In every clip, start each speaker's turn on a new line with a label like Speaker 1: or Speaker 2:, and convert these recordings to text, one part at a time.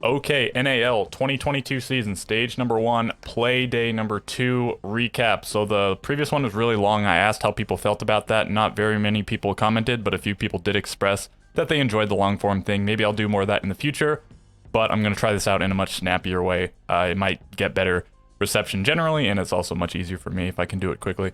Speaker 1: Okay, NAL 2022 season, stage number 1, play day number 2 recap. So the previous one was really long. I asked how people felt about that. Not very many people commented, but a few people did express that they enjoyed the long form thing. Maybe I'll do more of that in the future, but I'm going to try this out in a much snappier way. It might get better reception generally, and it's also much easier for me if I can do it quickly.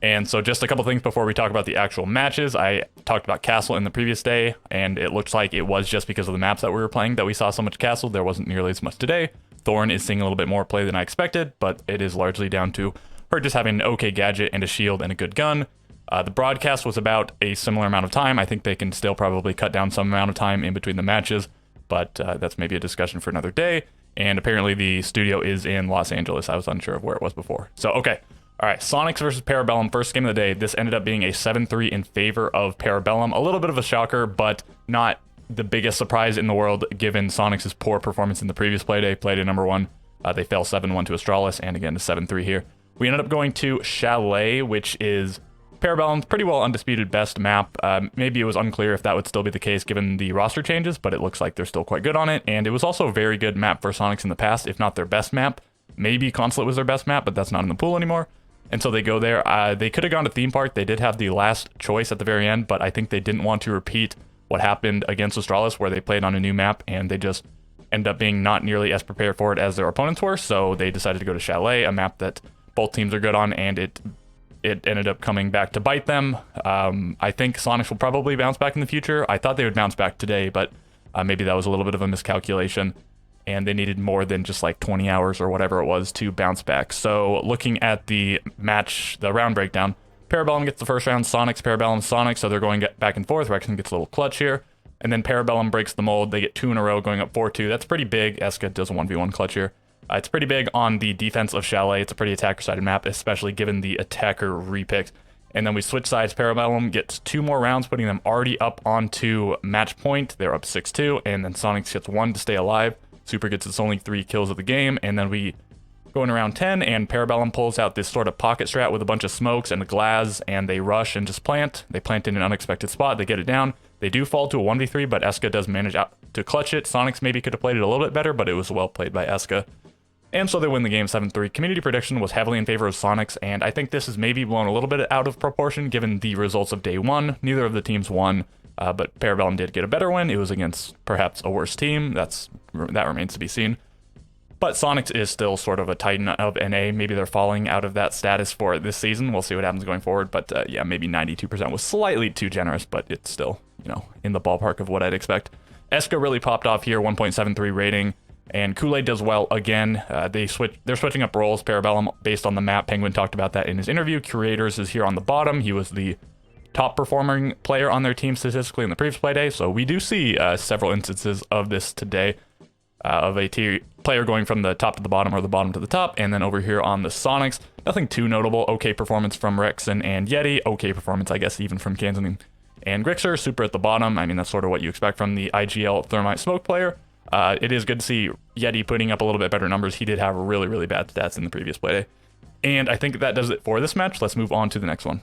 Speaker 1: And so just a couple things before we talk about the actual matches. I talked about Castle in the previous day, and it looks like it was just because of the maps that we were playing that we saw so much Castle. There wasn't nearly as much today. Thorn is seeing a little bit more play than I expected, but it is largely down to her just having an okay gadget and a shield and a good gun. The broadcast was about a similar amount of time. I think they can still probably cut down some amount of time in between the matches, but that's maybe a discussion for another day. And apparently the studio is in Los Angeles. I was unsure of where it was before. So, okay. All right, Sonics versus Parabellum, first game of the day. This ended up being a 7-3 in favor of Parabellum. A little bit of a shocker, but not the biggest surprise in the world given Sonics' poor performance in the previous Playday. Playday number 1, they fell 7-1 to Astralis, and again, a 7-3 here. We ended up going to Chalet, which is Parabellum's pretty well undisputed best map. Maybe it was unclear if that would still be the case given the roster changes, but it looks like they're still quite good on it, and it was also a very good map for Sonics in the past, if not their best map. Maybe Consulate was their best map, but that's not in the pool anymore. And so they go there. They could have gone to Theme Park. They did have the last choice at the very end, but I think they didn't want to repeat what happened against Astralis, where they played on a new map, and they just ended up being not nearly as prepared for it as their opponents were. So they decided to go to Chalet, a map that both teams are good on, and it ended up coming back to bite them. I think Sonics will probably bounce back in the future. I thought they would bounce back today, but maybe that was a little bit of a miscalculation, and they needed more than just like 20 hours or whatever it was to bounce back. So looking at the match, the round breakdown, Parabellum gets the first round, Sonics, Parabellum, Sonics, so they're going back and forth. Rexon gets a little clutch here, and then Parabellum breaks the mold. They get 2 in a row, going up 4-2. That's pretty big. Eska does a 1v1 clutch here. It's pretty big on the defense of Chalet. It's a pretty attacker-sided map, especially given the attacker repick. And then we switch sides. Parabellum gets 2 more rounds, putting them already up onto match point. They're up 6-2, and then Sonics gets 1 to stay alive. Super gets its only 3 kills of the game, and then we go in around 10, and Parabellum pulls out this sort of pocket strat with a bunch of smokes and a glass, and they rush and just plant. They plant in an unexpected spot. They get it down. They do fall to a 1v3, but Eska does manage out to clutch it. Sonics maybe could have played it a little bit better, but it was well played by Eska. And so they win the game 7-3. Community prediction was heavily in favor of Sonics, and I think this is maybe blown a little bit out of proportion given the results of day 1. Neither of the teams won. But Parabellum did get a better win. It was against perhaps a worse team. That remains to be seen. But Sonics is still sort of a titan of NA. Maybe they're falling out of that status for this season. We'll see what happens going forward. But yeah, maybe 92% was slightly too generous, but it's still, in the ballpark of what I'd expect. Eska really popped off here, 1.73 rating. And Kool-Aid does well again. They're switching up roles, Parabellum, based on the map. Penguin talked about that in his interview. Curators is here on the bottom. He was the top performing player on their team statistically in the previous play day, so we do see several instances of this today, of a player going from the top to the bottom or the bottom to the top. And then over here on the Sonics, nothing too notable. Okay performance from Rexon and Yeti. Okay performance, I guess, even from Kansan and Grixer. Super at the bottom. I mean, that's sort of what you expect from the IGL Thermite Smoke player. It is good to see Yeti putting up a little bit better numbers. He did have really, really bad stats in the previous play day. And I think that does it for this match. Let's move on to the next one.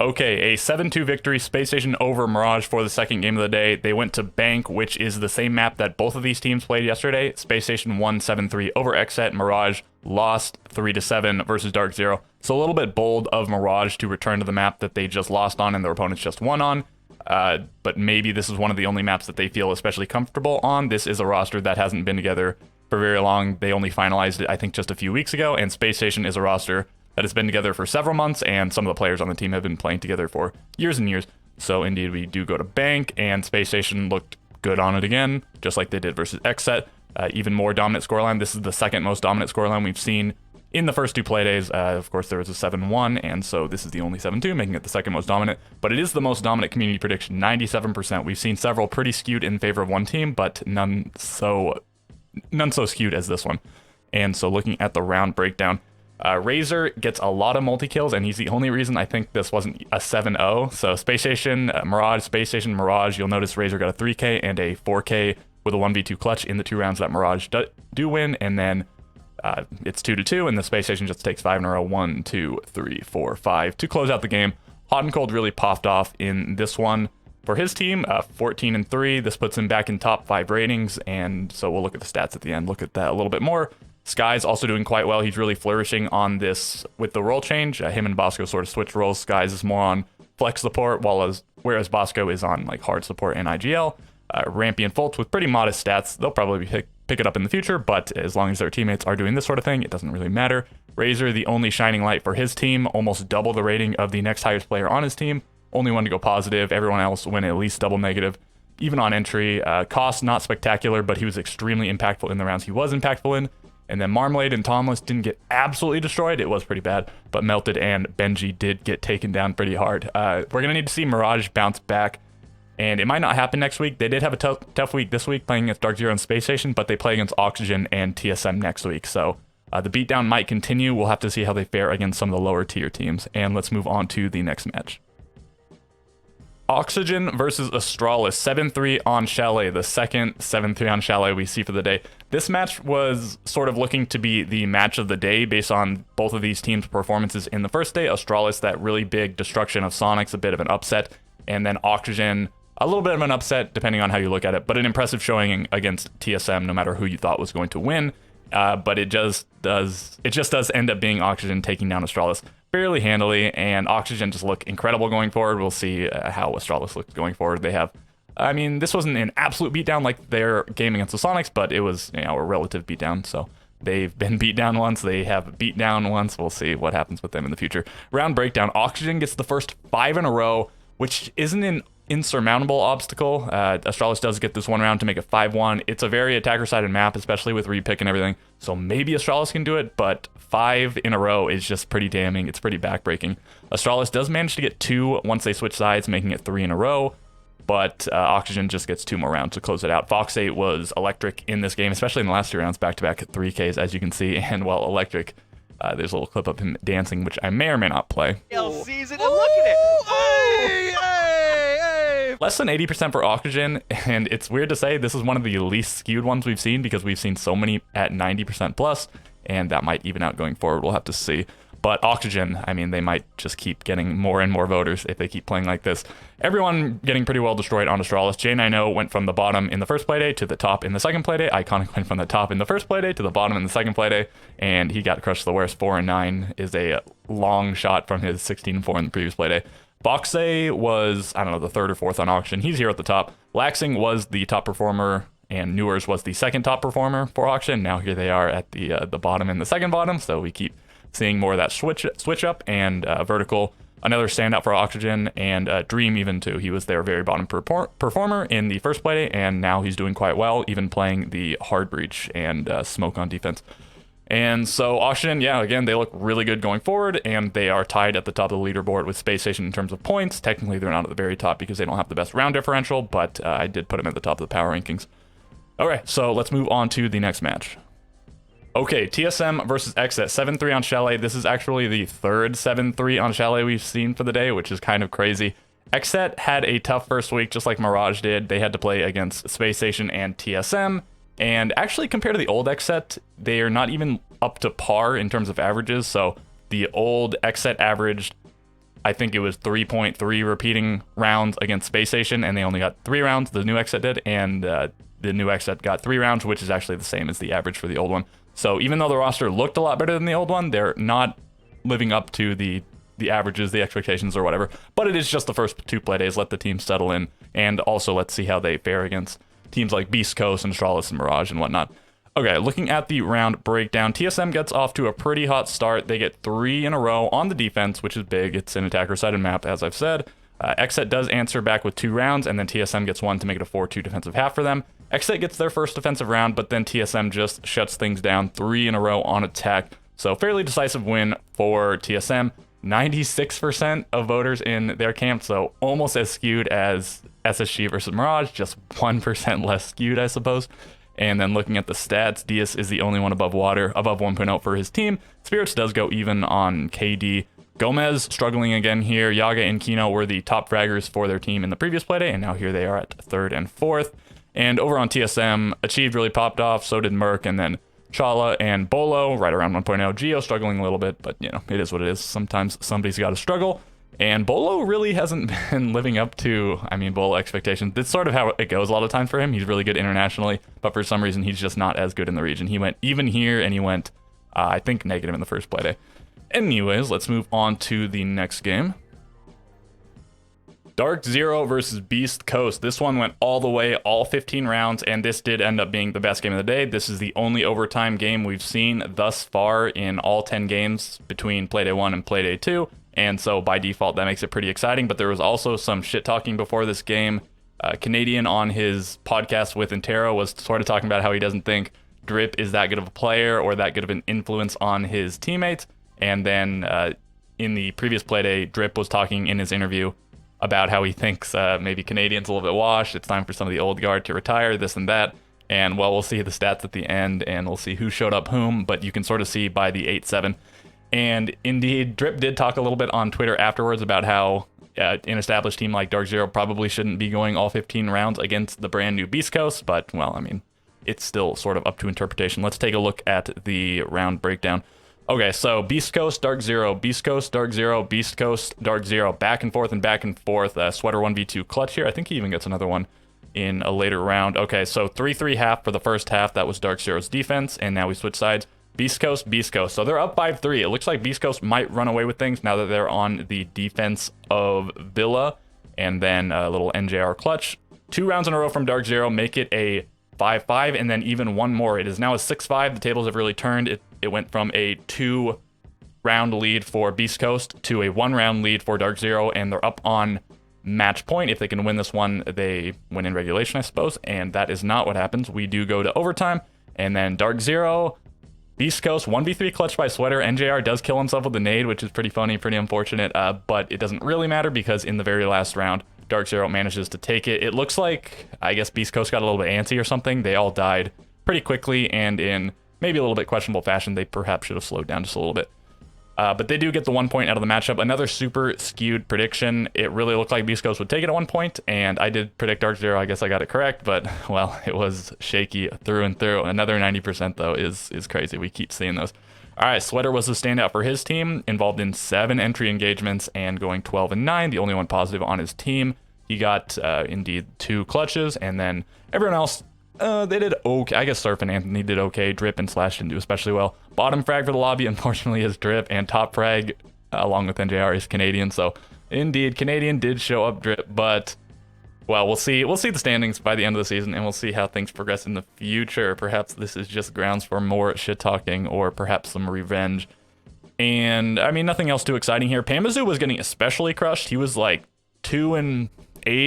Speaker 1: Okay, a 7-2 victory, Space Station over Mirage for the second game of the day. They went to Bank, which is the same map that both of these teams played yesterday. Space Station won 7-3 over Xset. Mirage lost 3-7 versus Dark Zero. So a little bit bold of Mirage to return to the map that they just lost on and their opponents just won on. But maybe this is one of the only maps that they feel especially comfortable on. This is a roster that hasn't been together for very long. They only finalized it, I think, just a few weeks ago, and Space Station is a roster that has been together for several months, and some of the players on the team have been playing together for years and years. So indeed, we do go to Bank, and Space Station looked good on it again, just like they did versus Xset. Even more dominant scoreline. This is the second most dominant scoreline we've seen in the first 2 play days. Of course, there was a 7-1, and so this is the only 7-2, making it the second most dominant. But it is the most dominant community prediction, 97%. We've seen several pretty skewed in favor of one team, but none so skewed as this one. And so looking at the round breakdown, Razor gets a lot of multi-kills, and he's the only reason I think this wasn't a 7-0. So Space Station, Mirage, Space Station, Mirage, you'll notice Razor got a 3K and a 4K with a 1v2 clutch in the 2 rounds that Mirage do win, and then it's 2-2, and the Space Station just takes 5 in a row, 1, 2, 3, 4, 5, to close out the game. Hot and Cold really popped off in this one. For his team, 14-3. This puts him back in top 5 ratings, and so we'll look at the stats at the end, look at that a little bit more. Sky's also doing quite well. He's really flourishing on this with the role change. Him and Bosco sort of switch roles. Sky's is more on flex support, whereas Bosco is on like hard support and IGL. Rampy and Fultz with pretty modest stats. They'll probably pick it up in the future, but as long as their teammates are doing this sort of thing, it doesn't really matter. Razor, the only shining light for his team, almost double the rating of the next highest player on his team. Only one to go positive. Everyone else went at least double negative. Even on entry, cost not spectacular, but he was extremely impactful in the rounds he was impactful in. And then Marmalade and Tomless didn't get absolutely destroyed. It was pretty bad, but Melted and Benji did get taken down pretty hard. We're going to need to see Mirage bounce back, and it might not happen next week. They did have a tough week this week playing against Dark Zero and Space Station, but they play against Oxygen and TSM next week. So the beatdown might continue. We'll have to see how they fare against some of the lower tier teams. And let's move on to the next match. Oxygen versus Astralis, 7-3 on Chalet, the second 7-3 on Chalet we see for the day. This match was sort of looking to be the match of the day based on both of these teams' performances in the first day. Astralis, that really big destruction of Sonics, a bit of an upset, and then Oxygen, a little bit of an upset depending on how you look at it, but an impressive showing against TSM no matter who you thought was going to win. But it just does end up being Oxygen taking down Astralis fairly handily, and Oxygen just look incredible going forward. We'll see how Astralis looks going forward. They have, I mean, this wasn't an absolute beatdown like their game against the Sonics, but it was, you know, a relative beatdown. So they've been beat down once, they have beat down once. We'll see what happens with them in the future. Round breakdown, Oxygen gets the first 5 in a row, which isn't an insurmountable obstacle. Astralis does get this one round to make it 5-1. It's a very attacker-sided map, especially with repick and everything, so maybe Astralis can do it, but 5 in a row is just pretty damning. It's pretty backbreaking. Astralis does manage to get 2 once they switch sides, making it 3 in a row, but Oxygen just gets 2 more rounds to close it out. Fox 8 was electric in this game, especially in the last 2 rounds, back-to-back 3Ks, as you can see, and while electric, there's a little clip of him dancing, which I may or may not play.
Speaker 2: Season, and look at it!
Speaker 1: Less than 80% for Oxygen, and it's weird to say this is one of the least skewed ones we've seen because we've seen so many at 90% plus, and that might even out going forward. We'll have to see. But Oxygen, I mean, they might just keep getting more and more voters if they keep playing like this. Everyone getting pretty well destroyed on Astralis. J90 went from the bottom in the first playday to the top in the second playday. Iconic went from the top in the first playday to the bottom in the second playday, and he got crushed the worst. 4-9 is a long shot from his 16-4 in the previous playday. Boxe was, I don't know, the 3rd or 4th on Auction. He's here at the top. Laxing was the top performer, and Newers was the 2nd top performer for Auction. Now here they are at the bottom and the second bottom, so we keep seeing more of that switch up, and Vertical, another standout for Oxygen, and Dream even too. He was their very bottom performer in the first play, and now he's doing quite well, even playing the hard breach and smoke on defense. And so Oxygen, yeah, again, they look really good going forward, and they are tied at the top of the leaderboard with Space Station in terms of points. Technically, they're not at the very top because they don't have the best round differential, but I did put them at the top of the power rankings. Okay, so let's move on to the next match. Okay, TSM versus Exet, 7-3 on Chalet. This is actually the 3rd 7-3 on Chalet we've seen for the day, which is kind of crazy. Exet had a tough first week, just like Mirage did. They had to play against Space Station and TSM. And actually, compared to the old Exet, they are not even up to par in terms of averages. So the old Exet averaged, I think it was 3.3 repeating rounds against Space Station, and they only got 3 rounds, the new Exet did, and the new Exet got 3 rounds, which is actually the same as the average for the old one. So even though the roster looked a lot better than the old one, they're not living up to the averages, the expectations, or whatever. But it is just the first 2 play days. Let the team settle in, and also let's see how they fare against teams like Beast Coast and Astralis and Mirage and whatnot. Okay, looking at the round breakdown, TSM gets off to a pretty hot start. They get 3 in a row on the defense, which is big. It's an attacker-sided map, as I've said. Exet does answer back with 2 rounds, and then TSM gets 1 to make it a 4-2 defensive half for them. Exet gets their first defensive round, but then TSM just shuts things down, 3 in a row on attack. So fairly decisive win for TSM. 96% of voters in their camp, so almost as skewed as SSG versus Mirage, just 1% less skewed, I suppose. And then looking at the stats, Diaz is the only one above water, above 1.0 for his team. Spirits does go even on KD. Gomez struggling again here. Yaga and Kino were the top fraggers for their team in the previous playday, and now here they are at 3rd and 4th. And over on TSM, Achieved really popped off, so did Merc, and then Chala and Bolo right around 1.0. Geo struggling a little bit, but you know, it is what it is. Sometimes somebody's got to struggle. And Bolo really hasn't been living up to, Bolo expectations. That's sort of how it goes a lot of times for him. He's really good internationally, but for some reason, he's just not as good in the region. He went even here, and he went, I think, negative in the first Playday. Anyways, let's move on to the next game. Dark Zero versus Beast Coast. This one went all the way, all 15 rounds, and this did end up being the best game of the day. This is the only overtime game we've seen thus far in all 10 games between Playday 1 and Playday 2. And so by default, that makes it pretty exciting. But there was also some shit talking before this game. Canadian on his podcast with Intero was sort of talking about how he doesn't think Drip is that good of a player or that good of an influence on his teammates. And then in the previous Playday, Drip was talking in his interview about how he thinks maybe Canadian's a little bit washed. It's time for some of the old guard to retire, this and that. And well, we'll see the stats at the end and we'll see who showed up whom. But you can sort of see by the 8-7. And indeed, Drip did talk a little bit on Twitter afterwards about how an established team like Dark Zero probably shouldn't be going all 15 rounds against the brand new Beast Coast. But, well, it's still sort of up to interpretation. Let's take a look at the round breakdown. Okay, so Beast Coast, Dark Zero, Beast Coast, Dark Zero, Beast Coast, Dark Zero, back and forth and back and forth. Sweater 1v2 clutch here. I think he even gets another one in a later round. Okay, so 3-3 half for the first half. That was Dark Zero's defense, and now we switch sides. Beast Coast, Beast Coast. So they're up 5-3. It looks like Beast Coast might run away with things now that they're on the defense of Villa. And then a little NJR clutch. 2 rounds in a row from Dark Zero make it a 5-5, and then even one more. It is now a 6-5. The tables have really turned. It went from a 2-round lead for Beast Coast to a 1-round lead for Dark Zero, and they're up on match point. If they can win this one, they win in regulation, I suppose. And that is not what happens. We do go to overtime, and then Dark Zero... Beast Coast, 1v3 clutch by Sweater. NJR does kill himself with a nade, which is pretty funny, pretty unfortunate, but it doesn't really matter because in the very last round, Dark Zero manages to take it. It looks like, I guess Beast Coast got a little bit antsy or something. They all died pretty quickly, and in maybe a little bit questionable fashion, they perhaps should have slowed down just a little bit. But they do get the 1 point out of the matchup. Another super skewed prediction. It really looked like Beast Coast would take it at 1 point, and I did predict Dark Zero. I guess I got it correct, but, well, it was shaky through and through. Another 90%, though, is crazy. We keep seeing those. All right, Sweater was the standout for his team, involved in 7 entry engagements and going 12-9, the only one positive on his team. He got, indeed, 2 clutches, and then everyone else... they did okay. I guess Surf and Anthony did okay. Drip and Slash didn't do especially well. Bottom frag for the lobby, unfortunately, is Drip, and top frag, along with NJR, is Canadian. So, indeed, Canadian did show up Drip, but, well, we'll see. We'll see the standings by the end of the season, and we'll see how things progress in the future. Perhaps this is just grounds for more shit-talking, or perhaps some revenge. And, nothing else too exciting here. Pamazoo was getting especially crushed. He was, like, 2-8,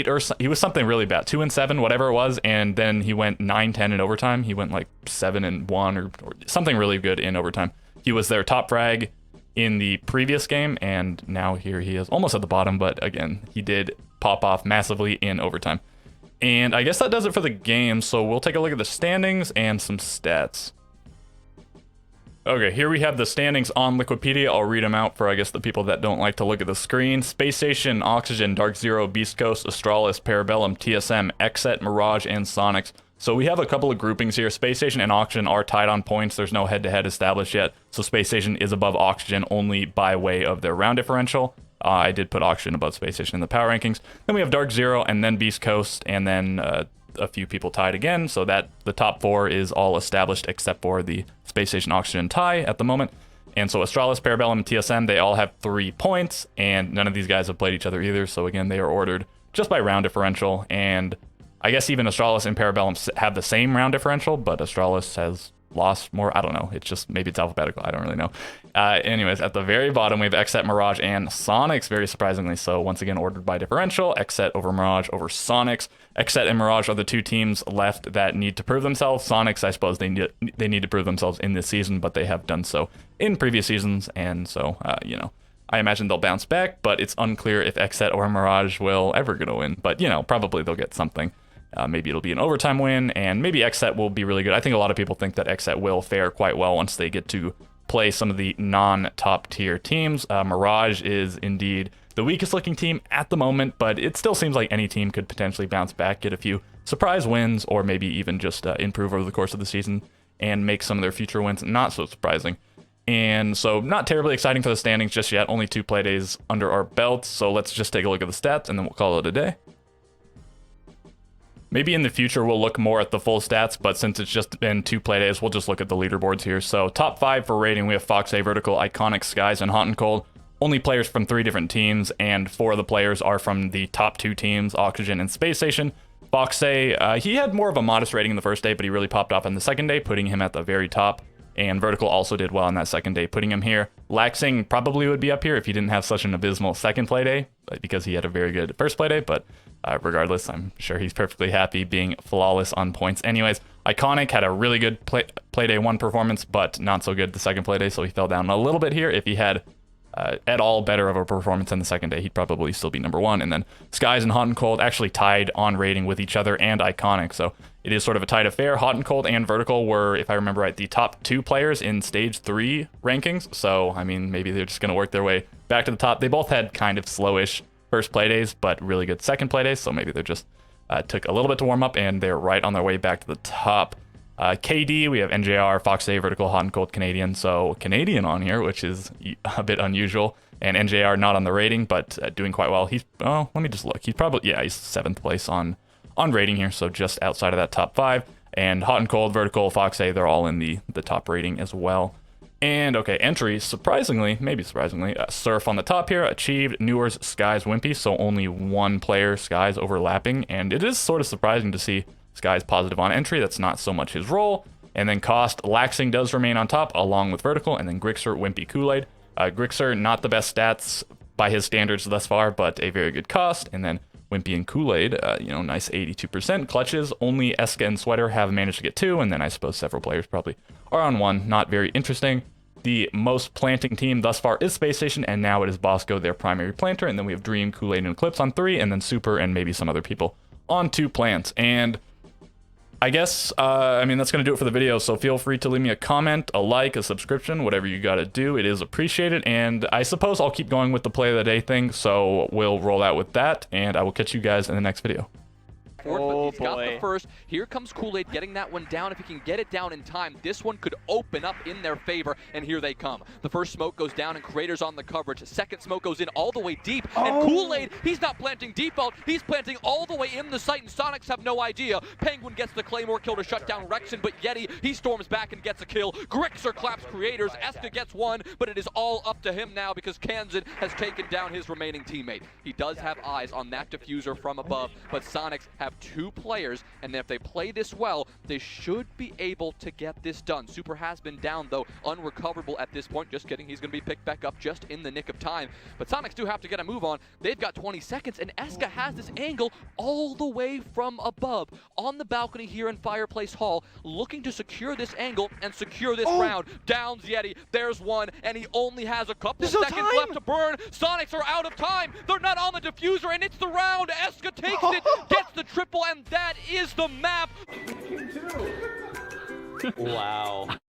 Speaker 1: or he was something really bad, 2-7, whatever it was, and then he went 9-10 in overtime. He went like 7-1 or something really good in overtime. He was their top frag in the previous game, and now here he is almost at the bottom, but again, he did pop off massively in overtime. And I guess that does it for the game, so we'll take a look at the standings and some stats. Okay, here we have the standings on Liquipedia. I'll read them out for, I guess, the people that don't like to look at the screen. Space Station, Oxygen, Dark Zero, Beast Coast, Astralis, Parabellum, TSM, Xset, Mirage, and Sonics. So we have a couple of groupings here. Space Station and Oxygen are tied on points. There's no head-to-head established yet. So Space Station is above Oxygen only by way of their round differential. I did put Oxygen above Space Station in the power rankings. Then we have Dark Zero, and then Beast Coast, and then a few people tied again, so that the top 4 is all established except for the Space Station Oxygen tie at the moment. And so Astralis, Parabellum, and TSM, they all have 3 points, and none of these guys have played each other either, so again, they are ordered just by round differential, and I guess even Astralis and Parabellum have the same round differential, but Astralis has lost more. I don't know. It's just, maybe it's alphabetical. I don't really know. Anyways, at the very bottom, we have Xset, Mirage, and Sonics, very surprisingly. So once again, ordered by differential, Xset over Mirage over Sonics. Xset and Mirage are the 2 teams left that need to prove themselves. Sonics, I suppose they need to prove themselves in this season, but they have done so in previous seasons. And so, I imagine they'll bounce back, but it's unclear if Xset or Mirage will ever going to win. But, probably they'll get something. Maybe it'll be an overtime win, and maybe Xset will be really good. I think a lot of people think that Xset will fare quite well once they get to play some of the non-top tier teams. Mirage is indeed the weakest looking team at the moment, but it still seems like any team could potentially bounce back, get a few surprise wins, or maybe even just improve over the course of the season and make some of their future wins not so surprising. And so not terribly exciting for the standings just yet. Only 2 play days under our belts. So let's just take a look at the stats and then we'll call it a day. Maybe in the future we'll look more at the full stats, but since it's just been 2 play days, we'll just look at the leaderboards here. So top 5 for rating, we have Foxay, Vertical, Iconic, Skies, and Hot and Cold. Only players from 3 different teams, and 4 of the players are from the top 2 teams, Oxygen and Space Station. Foxay, he had more of a modest rating in the first day, but he really popped off in the second day, putting him at the very top. And Vertical also did well on that second day, putting him here. Laxing probably would be up here if he didn't have such an abysmal second play day, because he had a very good first play day, but regardless, I'm sure he's perfectly happy being flawless on points. Anyways, Iconic had a really good play day 1 performance, but not so good the second play day, so he fell down a little bit here. If he had at all better of a performance in the second day, he'd probably still be number 1. And then Skies and Hot and Cold actually tied on rating with each other and Iconic, so it is sort of a tight affair. Hot and Cold and Vertical were, if I remember right, the top 2 players in stage 3 rankings, so I mean maybe they're just going to work their way back to the top. They both had kind of slowish first play days, but really good second play days, so maybe they're just took a little bit to warm up and they're right on their way back to the top. KD, we have NJR, Foxay, Vertical, Hot and Cold, Canadian. So Canadian on here, which is a bit unusual. And NJR not on the rating, but doing quite well. He's, oh, let me just look. He's probably, yeah, he's 7th place on rating here, so just outside of that top 5. And Hot and Cold, Vertical, Foxay, they're all in the top rating as well. And okay, entries, surprisingly, maybe surprisingly, Surf on the top here, achieved, Newers, Skies, Wimpy, so only 1 player, Skies, overlapping. And it is sort of surprising to see Skies positive on entry. That's not so much his role. And then Cost, Laxing does remain on top along with Vertical, and then Grixer, Wimpy, Kool-Aid. Grixer, not the best stats by his standards thus far, but a very good cost. And then Wimpy and Kool-Aid, you know, nice 82%. Clutches, only Eska and Sweater have managed to get 2, and then I suppose several players probably are on 1. Not very interesting. The most planting team thus far is Space Station, and now it is Bosco, their primary planter. And then we have Dream, Kool-Aid, and Eclipse on 3, and then Super and maybe some other people on 2 plants. And I guess, I mean, that's going to do it for the video, so feel free to leave me a comment, a like, a subscription, whatever you got to do. It is appreciated, and I suppose I'll keep going with the play of the day thing, so we'll roll out with that, and I will catch you guys in the next video.
Speaker 3: But he's got the first. Here comes Kool-Aid getting that one down. If he can get it down in time, this one could open up in their favor, and here they come. The first smoke goes down, and Crater's on the coverage. The second smoke goes in all the way deep, and Kool-Aid, he's not planting default, he's planting all the way in the site, and Sonics have no idea. Penguin gets the Claymore kill to shut down Rexon, but Yeti, he storms back and gets a kill. Grixer claps Creators, Eska gets 1, but it is all up to him now because Kansan has taken down his remaining teammate. He does have eyes on that diffuser from above, but Sonics have 2 players, and if they play this well, they should be able to get this done. Super has been down, though, unrecoverable at this point. Just kidding, he's going to be picked back up just in the nick of time. But Sonics do have to get a move on. They've got 20 seconds, and Eska has this angle all the way from above on the balcony here in Fireplace Hall, looking to secure this angle and secure this round. Downs Yeti, there's 1, and he only has a couple seconds left to burn. Sonics are out of time. They're not on the diffuser, and it's the round. Eska takes it, gets the triple, and that is the map.
Speaker 4: Wow.